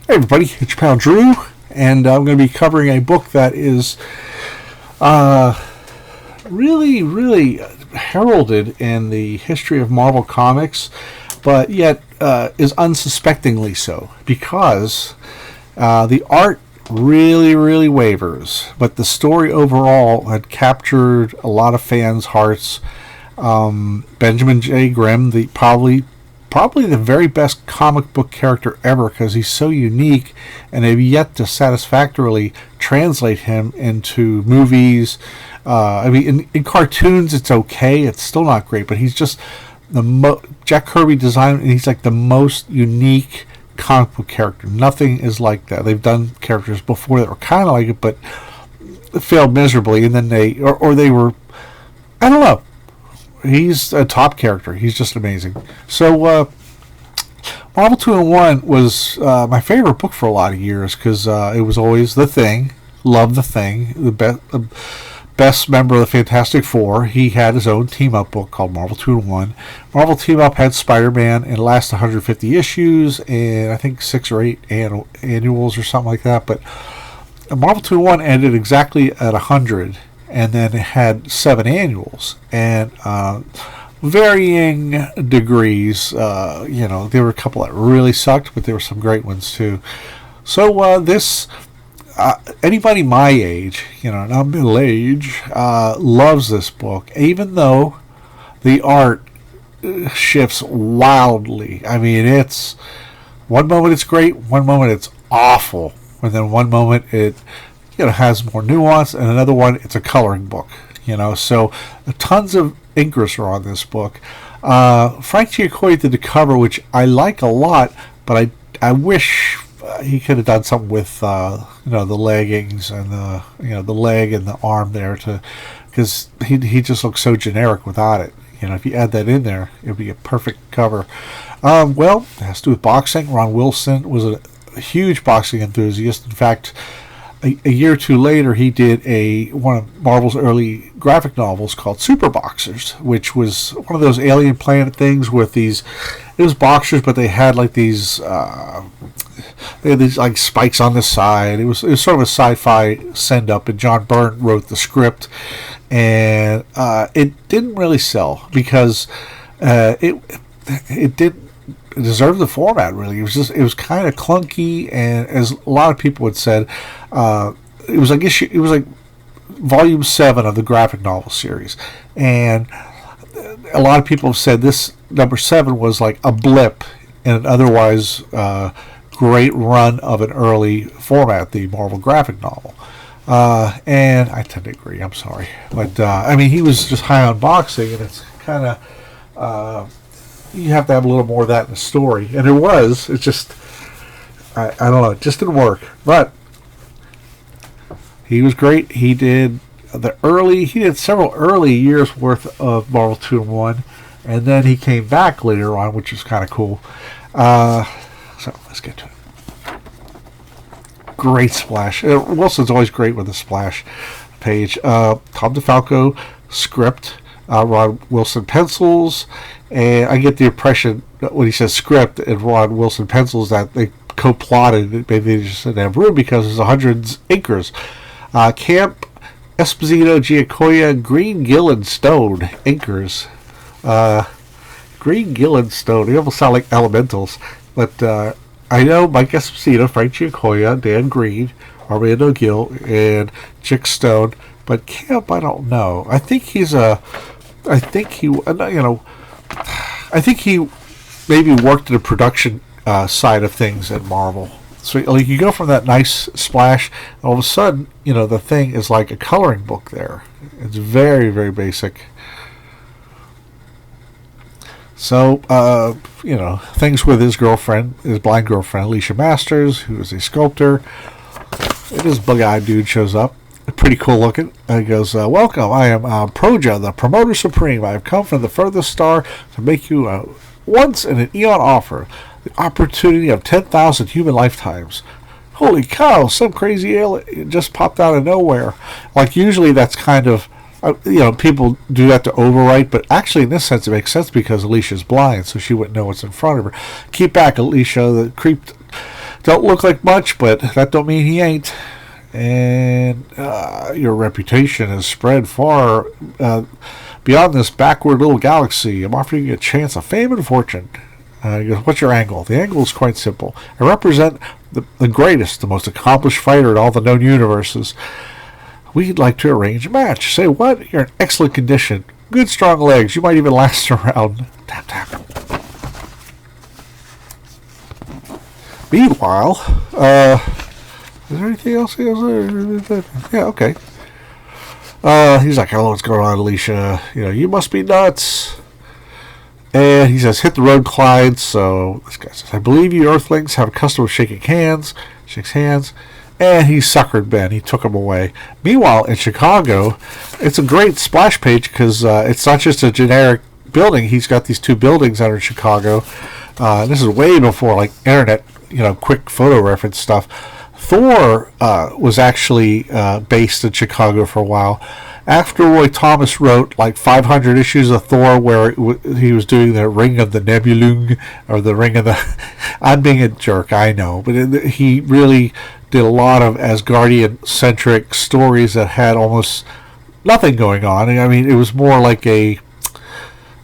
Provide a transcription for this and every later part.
Hey everybody, it's your pal Drew, and I'm going to be covering a book that is really heralded in the history of Marvel Comics, but yet is unsuspectingly so because the art really wavers, but the story overall had captured a lot of fans' hearts. Benjamin J. Grimm, the probably the very best comic book character ever because he's so unique, and they've yet to satisfactorily translate him into movies. I mean, in cartoons, it's okay. It's still not great, but he's just Jack Kirby designed, and he's like the most unique comic book character. Nothing is like that. They've done characters before that were kind of like it, but failed miserably, and then they were, I don't know. He's a top character. He's just amazing. So, Marvel 2-in-1 was my favorite book for a lot of years because it was always The Thing. Loved The Thing. The best member of the Fantastic Four. He had his own team-up book called Marvel 2-in-1. Marvel Team-Up had Spider-Man and last 150 issues and I think 6 or 8 annuals or something like that. But Marvel 2-in-1 ended exactly at 100. And then it had 7 annuals and varying degrees. There were a couple that really sucked, but there were some great ones too. So anybody my age, and I'm middle age, loves this book, even though the art shifts wildly. I mean, it's one moment it's great, one moment it's awful, and then one moment it has more nuance, and another one it's a coloring book. So tons of inkers are on this book. Frank Giacoia did the cover, which I like a lot, but I wish he could have done something with the leggings and the leg and the arm there because he just looks so generic without it. If you add that in there, it'd be a perfect cover. Well, it has to do with boxing. Ron Wilson was a huge boxing enthusiast. In fact, a year or two later, he did one of Marvel's early graphic novels called Super Boxers, which was one of those alien planet things with these. It was boxers, but they had like these. They had these like spikes on the side. It was sort of a sci-fi send up, and John Byrne wrote the script, and it didn't really sell because it didn't deserve the format. Really, it was kind of clunky, and as a lot of people had said, it was like volume 7 of the graphic novel series, and a lot of people have said this number 7 was like a blip in an otherwise great run of an early format, the Marvel graphic novel. And I tend to agree. I'm sorry, but I mean, he was just high on boxing, and it's kind of you have to have a little more of that in the story, and it was. It's just I don't know. It just didn't work, but he was great. He did several early years worth of Marvel 2-in-1, and then he came back later on, which was kind of cool. So let's get to it. Great splash. Wilson's always great with a splash page. Tom DeFalco script. Ron Wilson pencils, and I get the impression that when he says script and Ron Wilson pencils that they co-plotted. Maybe they just didn't have room because there's hundreds inkers. Camp, Esposito, Giacoia, Green, Gill, and Stone inkers. Green, Gill, and Stone. They almost sound like elementals, but I know Mike Esposito, Frank Giacoia, Dan Green, Armando Gill, and Chick Stone. But Camp, I don't know. I think he maybe worked in the production side of things at Marvel. So like you go from that nice splash, and all of a sudden, the thing is like a coloring book there. It's very basic. So, things with his blind girlfriend, Alicia Masters, who is a sculptor. And this bug-eyed dude shows up. Pretty cool looking. He goes, welcome, I am Proja, the promoter supreme. I have come from the furthest star to make you once in an eon offer. The opportunity of 10,000 human lifetimes. Holy cow, some crazy alien just popped out of nowhere. Like usually that's kind of, people do that to overwrite, but actually in this sense it makes sense because Alicia's blind, so she wouldn't know what's in front of her. Keep back, Alicia, the creep Don't look like much, but that don't mean he ain't. And your reputation has spread far beyond this backward little galaxy. I'm offering you a chance of fame and fortune. He goes, what's your angle? The angle is quite simple. I represent the greatest, the most accomplished fighter in all the known universes. We'd like to arrange a match. Say what? You're in excellent condition. Good strong legs. You might even last around. Tap, tap. Meanwhile, is there anything else? Yeah, okay. He's like, hello, what's going on, Alicia? You must be nuts. And he says, hit the road, Clyde. So this guy says, I believe you Earthlings have a custom of shaking hands. Shakes hands. And he suckered Ben. He took him away. Meanwhile, in Chicago, it's a great splash page because it's not just a generic building. He's got these two buildings out in Chicago. This is way before like internet, quick photo reference stuff. Thor was actually based in Chicago for a while. After Roy Thomas wrote like 500 issues of Thor where he was doing the Ring of the Nebulung, or the Ring of the... I'm being a jerk, I know. But he really did a lot of Asgardian-centric stories that had almost nothing going on. I mean, it was more like a...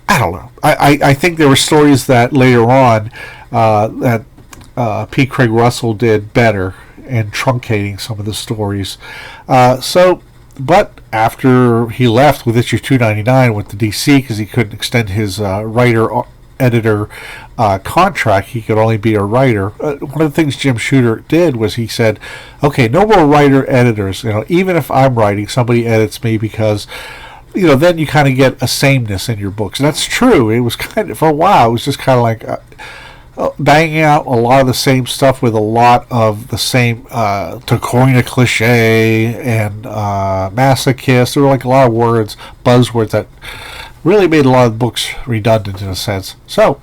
I don't know. I think there were stories that later on that P. Craig Russell did better and truncating some of the stories. But after he left with issue 299 with the DC because he couldn't extend his writer-editor contract, he could only be a writer. One of the things Jim Shooter did was he said, okay, no more writer-editors. Even if I'm writing, somebody edits me because... then you kind of get a sameness in your books. And that's true. It was kind of, for a while, it was just kind of like banging out a lot of the same stuff with a lot of the same, to coin a cliche and masochist. There were like a lot of words, buzzwords that really made a lot of books redundant in a sense. So,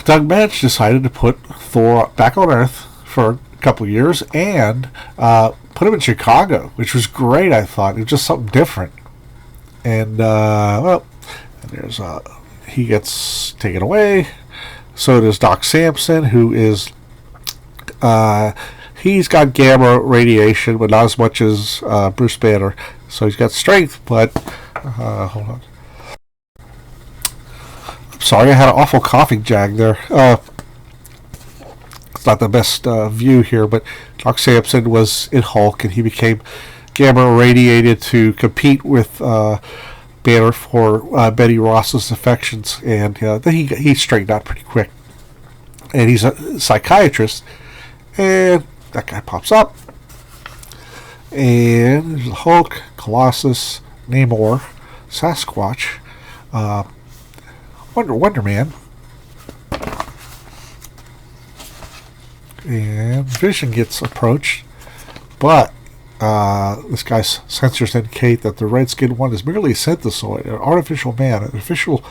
Doug Moench decided to put Thor back on Earth for a couple of years and put him in Chicago, which was great, I thought. It was just something different. And, there's he gets taken away. So does Doc Samson, who is, he's got gamma radiation, but not as much as Bruce Banner. So he's got strength, but, hold on. I'm sorry, I had an awful coughing jag there. It's not the best view here, but Doc Samson was in Hulk, and he became gamma irradiated to compete with Banner for Betty Ross's affections, and then he straightened out pretty quick. And he's a psychiatrist, and that guy pops up, and there's the Hulk, Colossus, Namor, Sasquatch, Wonder Man, and Vision gets approached, but this guy's sensors indicate that the red-skinned one is merely a synthesoid, an artificial man. Official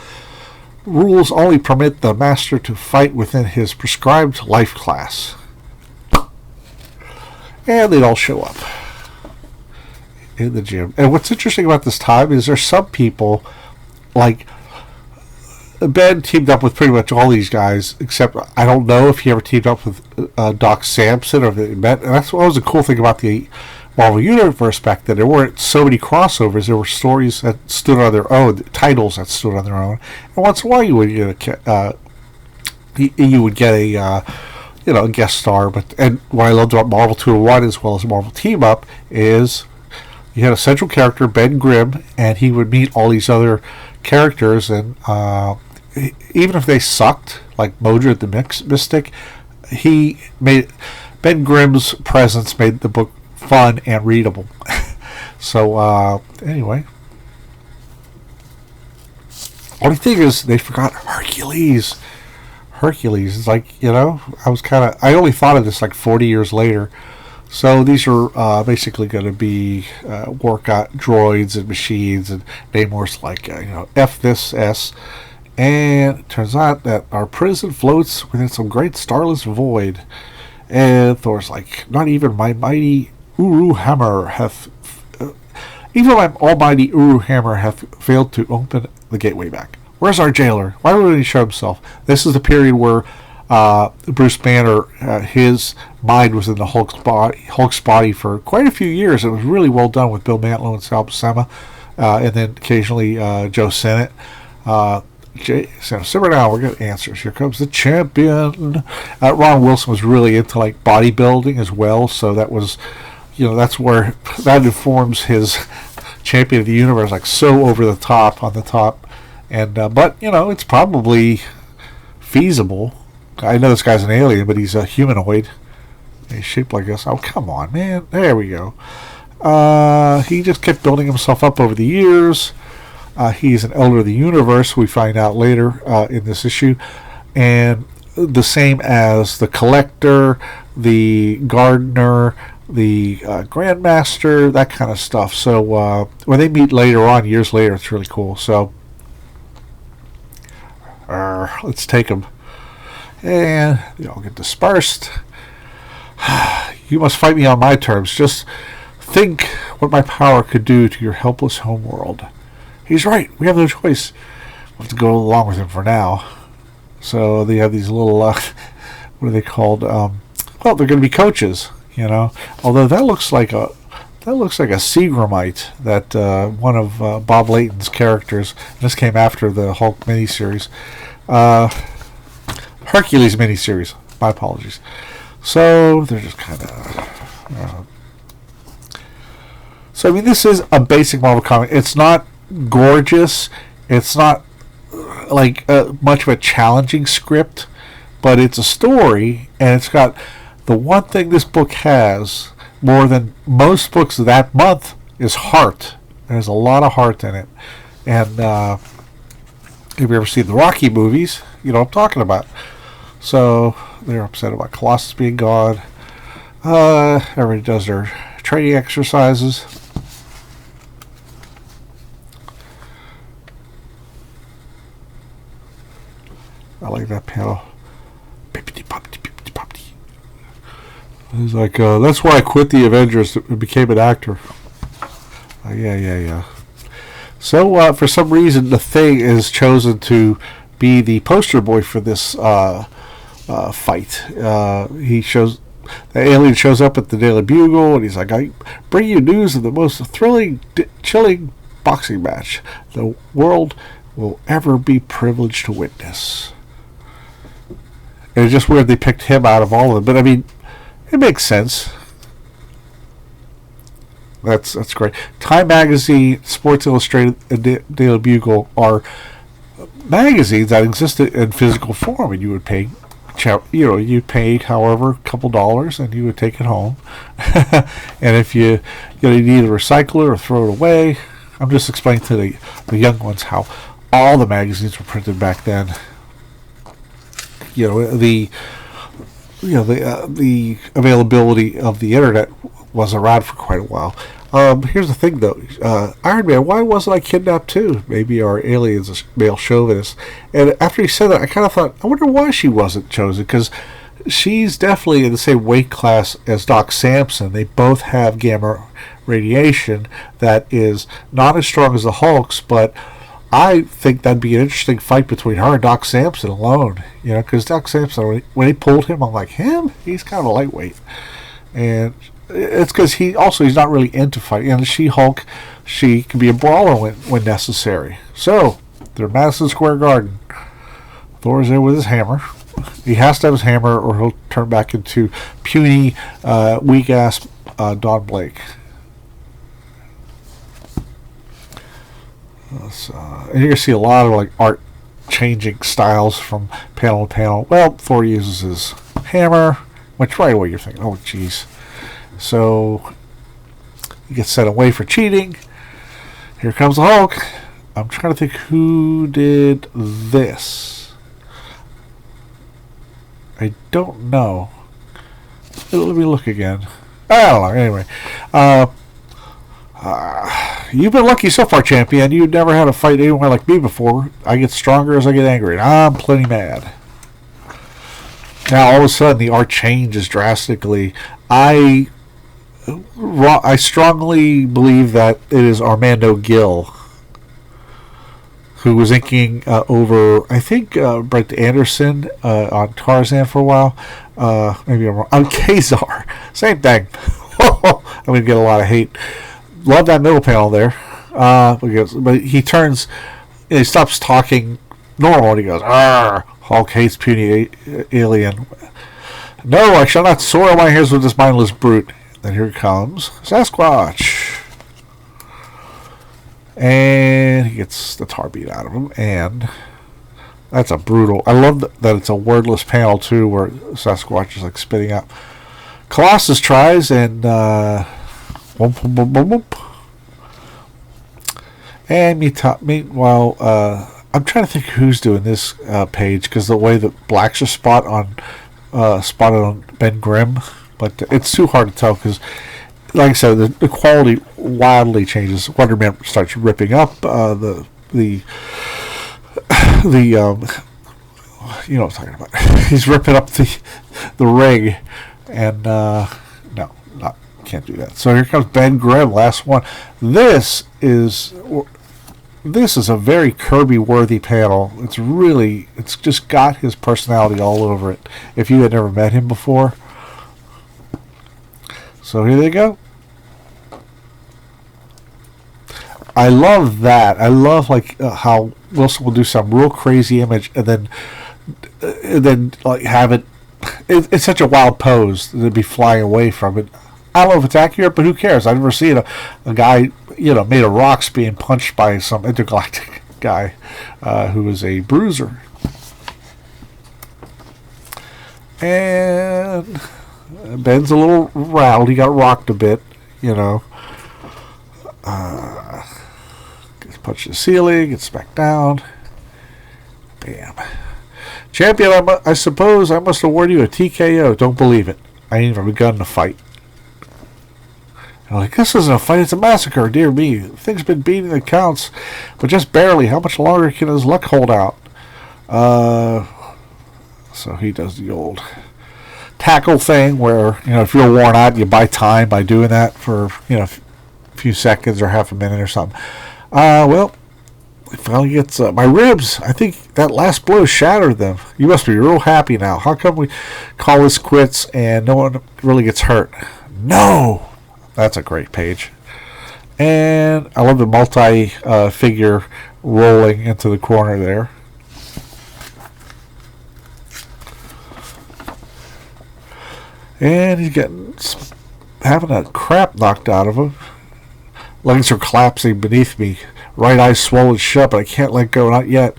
rules only permit the master to fight within his prescribed life class. And they'd all show up in the gym. And what's interesting about this time is there's some people, like Ben teamed up with pretty much all these guys, except I don't know if he ever teamed up with Doc Samson or if they met. And that's what was the cool thing about the Marvel Universe back then. There weren't so many crossovers. There were stories that stood on their own, titles that stood on their own. And once in a while, you would get a guest star. And what I loved about Marvel 201 as well as Marvel Team Up is you had a central character, Ben Grimm, and he would meet all these other characters, and even if they sucked, like Modred the Mystic, Ben Grimm's presence made the book fun and readable. So, anyway. Only thing is, they forgot Hercules. Hercules is like, I only thought of this like 40 years later. So these are basically going to be workout droids and machines, and Namor's like, F this S. And it turns out that our prison floats within some great starless void. And Thor's like, not even my mighty Uru hammer hath... even my almighty Uru hammer hath failed to open the gateway back. Where's our jailer? Why wouldn't he show himself? This is the period where Bruce Banner, his mind was in the Hulk's body for quite a few years. It was really well done with Bill Mantlo and Sal Buscema, and then occasionally Joe Sennett. So simmer down, we're getting answers. Here comes the champion. Ron Wilson was really into like bodybuilding as well, so that was, that's where that informs his champion of the universe, like so over the top on the top. And but it's probably feasible. I know this guy's an alien, but he's a humanoid. He's shaped like this. Oh, come on, man. There we go. He just kept building himself up over the years. He's an elder of the universe, we find out later in this issue. And the same as the Collector, the Gardener, the Grandmaster, that kind of stuff. So when they meet later on, years later, it's really cool. So let's take them. And they all get dispersed. You must fight me on my terms. Just think what my power could do to your helpless homeworld. He's right. We have no choice. We'll have to go along with him for now. So they have these little, what are they called? Well, they're going to be coaches, Although that looks like a Seagramite, that one of Bob Layton's characters. This came after the Hulk miniseries. Hercules miniseries. My apologies. So they're just kind of. So I mean, this is a basic Marvel comic. It's not gorgeous. It's not like much of a challenging script, but it's a story, and it's got the one thing this book has more than most books that month is heart. There's a lot of heart in it, and if you ever seen the Rocky movies, you know what I'm talking about. So they're upset about Colossus being gone. Everybody does their training exercises. I like that panel. He's like, that's why I quit the Avengers and became an actor. Yeah. So, for some reason, the Thing is chosen to be the poster boy for this fight. The alien shows up at the Daily Bugle, and he's like, I bring you news of the most thrilling, chilling boxing match the world will ever be privileged to witness. And it's just weird they picked him out of all of them. But, I mean, it makes sense. That's great. Time Magazine, Sports Illustrated, and Daily Bugle are magazines that existed in physical form, and you would pay, you'd pay, however, a couple dollars, and you would take it home. And if you need to recycle it or throw it away, I'm just explaining to the young ones how all the magazines were printed back then. The availability of the internet was around for quite a while. Here's the thing, though. Iron Man, why wasn't I kidnapped too? Maybe our alien's a male chauvinist. And after he said that, I kind of thought, I wonder why she wasn't chosen, because she's definitely in the same weight class as Doc Samson. They both have gamma radiation that is not as strong as the Hulk's, but I think that'd be an interesting fight between her and Doc Samson alone. Because Doc Samson, when he pulled him, I'm like, him? He's kind of a lightweight. And it's because he's not really into fighting. And She-Hulk, she can be a brawler when necessary. So, they're in Madison Square Garden. Thor's there with his hammer. He has to have his hammer or he'll turn back into puny, weak-ass Don Blake. And you're going to see a lot of art changing styles from panel to panel. Well, Thor uses his hammer, which right away you're thinking, oh, jeez. So he gets sent away for cheating. Here comes the Hulk. I'm trying to think who did this. I don't know. Let me look again. I don't know. Anyway. You've been lucky so far, champion. You've never had to fight anyone like me before. I get stronger as I get angry, and I'm plenty mad. Now, all of a sudden, the art changes drastically. I strongly believe that it is Armando Gil who was inking over, I think, Brent Anderson on Tarzan for a while. Maybe I'm wrong. On Kazar. Same thing. I'm going to get a lot of hate. Love that middle panel there. But he turns, he stops talking normal and he goes, "Arr, Hulk hates puny alien. No, I shall not soil my hairs with this mindless brute." Then here comes Sasquatch. And he gets the tar beat out of him. And that's a brutal. I love that it's a wordless panel, too, where Sasquatch is like spitting out. Colossus tries, and whoop, whoop, whoop, whoop. And meanwhile, I'm trying to think who's doing this page, because the way that blacks are spotted on Ben Grimm, but it's too hard to tell because, like I said, the quality wildly changes. Wonder Man starts ripping up the you know what I'm talking about. He's ripping up the rig, and can't do that. So here comes Ben Grimm, last one. This is a very Kirby-worthy panel. It's just got his personality all over it. If you had never met him before. So here they go. I love that. I love how Wilson will do some real crazy image and then like have it. It's such a wild pose to be flying away from it. I don't know if it's accurate, but who cares? I've never seen a guy, made of rocks being punched by some intergalactic guy who is a bruiser. And Ben's a little rattled. He got rocked a bit, Gets punched in the ceiling, gets back down. Bam. Champion, I suppose I must award you a TKO. Don't believe it. I ain't even begun to fight. Like, this isn't a fight, it's a massacre, dear me. Thing's been beating the counts, but just barely. How much longer can his luck hold out? So he does the old tackle thing where, if you're worn out, you buy time by doing that for, a few seconds or half a minute or something. Well, he finally gets my ribs. I think that last blow shattered them. You must be real happy now. How come we call this quits and no one really gets hurt? No! That's a great page. And I love the multi-figure rolling into the corner there. And he's having a crap knocked out of him. Legs are collapsing beneath me. Right eye swollen shut, but I can't let go, not yet.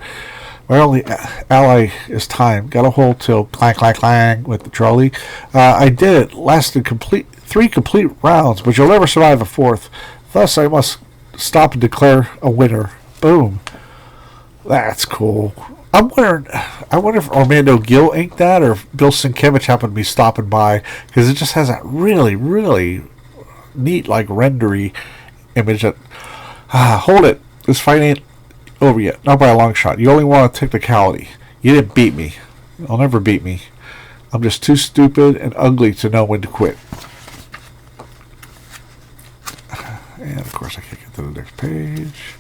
My only ally is time. Got a hold till clang, clang, clang with the trolley. I did it. Lasted 3 complete rounds, but you'll never survive a 4th. Thus, I must stop and declare a winner. Boom. That's cool. I wonder if Armando Gill inked that, or if Bill Sienkiewicz happened to be stopping by, because it just has that really, really neat, rendery image that. Hold it. This fight ain't over yet. Not by a long shot. You only want a technicality. You didn't beat me. You'll never beat me. I'm just too stupid and ugly to know when to quit. And of course I can't get to the next page.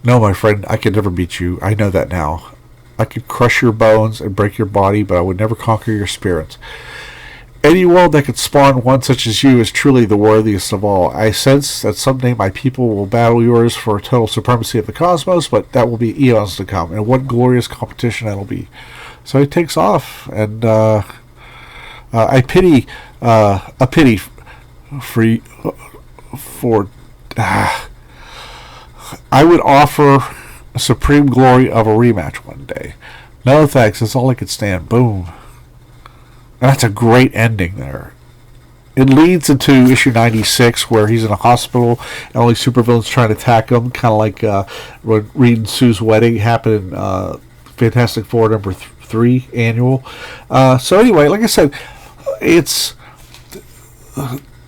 No, my friend, I could never beat you. I know that now. I could crush your bones and break your body, but I would never conquer your spirit. Any world that could spawn one such as you is truly the worthiest of all. I sense that someday my people will battle yours for total supremacy of the cosmos, but that will be eons to come, and what glorious competition that'll be. So he takes off, and I pity for I would offer a supreme glory of a rematch one day. No thanks, that's all I could stand. Boom. And that's a great ending there. It leads into issue 96, where he's in a hospital and all these supervillains trying to attack him, kind of like when Reed and Sue's wedding happened in Fantastic Four number 3 annual. So anyway, like I said, it's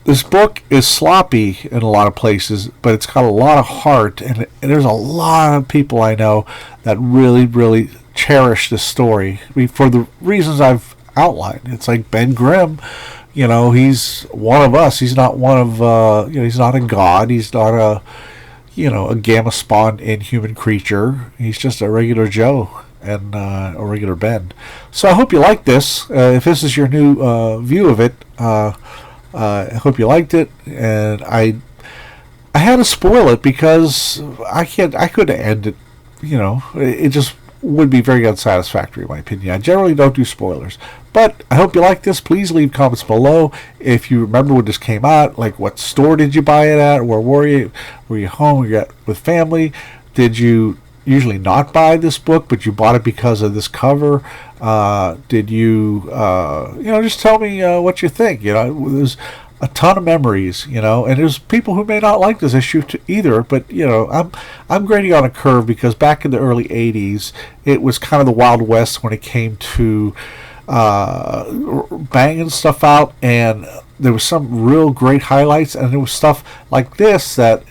this book is sloppy in a lot of places, but it's got a lot of heart, and there's a lot of people I know that really, really cherish this story. I mean, for the reasons I've outlined. It's like Ben Grimm, You know, he's one of us. He's not one of, he's not a god. He's not a gamma spawned inhuman creature. He's just a regular Joe and a regular Ben. So I hope you like this. If this is your new view of it, I hope you liked it. And I had to spoil it because I couldn't end it. It just would be very unsatisfactory in my opinion. I generally don't do spoilers. But I hope you like this. Please leave comments below if you remember when this came out. Like, what store did you buy it at? Where were you? Were you home? Were you with family? Did you usually not buy this book, but you bought it because of this cover? Did you, just tell me what you think. There's a ton of memories, and there's people who may not like this issue either, but I'm grading on a curve because back in the early 80s, it was kind of the Wild West when it came to banging stuff out, and there was some real great highlights, and there was stuff like this that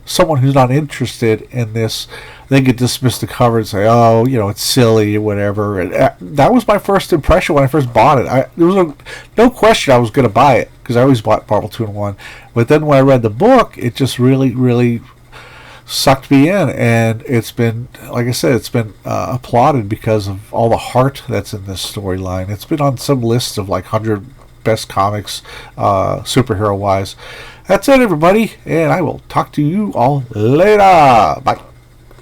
someone who's not interested in this, they could dismiss the cover and say, oh, it's silly or whatever. And that was my first impression when I first bought it. There was no question I was going to buy it because I always bought Marvel 2-in-1. But then when I read the book, it just really, really sucked me in, and it's been, like I said, it's been applauded because of all the heart that's in this storyline. It's been on some lists of like 100 best comics, superhero wise. That's it, everybody, and I will talk to you all later. Bye.